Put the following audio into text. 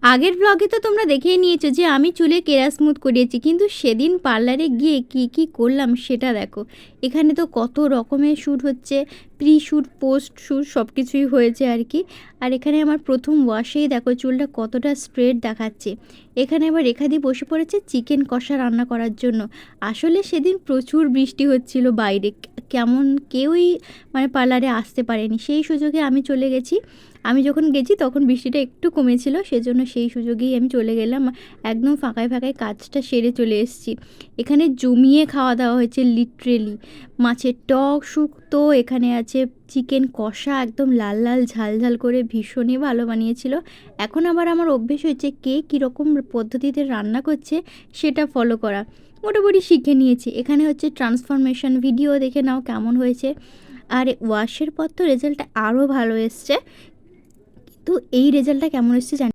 আগের ব্লগে তো তোমরা দেখেই নিয়েছো যে আমি চুলে কেরা স্মুথ করিয়েছি, কিন্তু সেদিন পার্লারে গিয়ে কি কি করলাম সেটা দেখো। এখানে তো কত রকমের শ্যুট হচ্ছে, প্রি শ্যুট, পোস্ট শ্যুট সব কিছুই হয়েছে আর কি। আর এখানে আমার প্রথম ওয়াশেই দেখো চুলটা কতটা স্ট্রেট দেখাচ্ছে। এখানে আবার রেখা দিয়ে বসে পড়েছে চিকেন কষা রান্না করার জন্য। আসলে সেদিন প্রচুর বৃষ্টি হচ্ছিল বাইরে, কেমন কেউই মানে পার্লারে আসতে পারেনি, সেই সুযোগে আমি চলে গেছি। আমি যখন গেছি তখন বৃষ্টিটা একটু কমেছিল, সেজন্য সেই সুযোগেই আমি চলে গেলাম। একদম ফাঁকায় ফাঁকায় কাজটা সেরে চলে এসেছি। এখানে জমিয়ে খাওয়া দাওয়া হয়েছে লিটারেলি। মাছের টক শুক্তো, এখানে আছে চিকেন কষা, একদম লাল লাল ঝাল ঝাল করে ভীষণই ভালো বানিয়েছিল। এখন আবার আমার অভ্যেস হয়েছে কে কীরকম পদ্ধতিতে রান্না করছে সেটা ফলো করা, মোটামুটি শিখে নিয়েছি। এখানে হচ্ছে ট্রান্সফরমেশন ভিডিও, দেখে নাও কেমন হয়েছে। আর ওয়াশের পর তো রেজাল্টটা আরও ভালো এসছে। তো এই রেজাল্টটা কেমন এসেছে জানি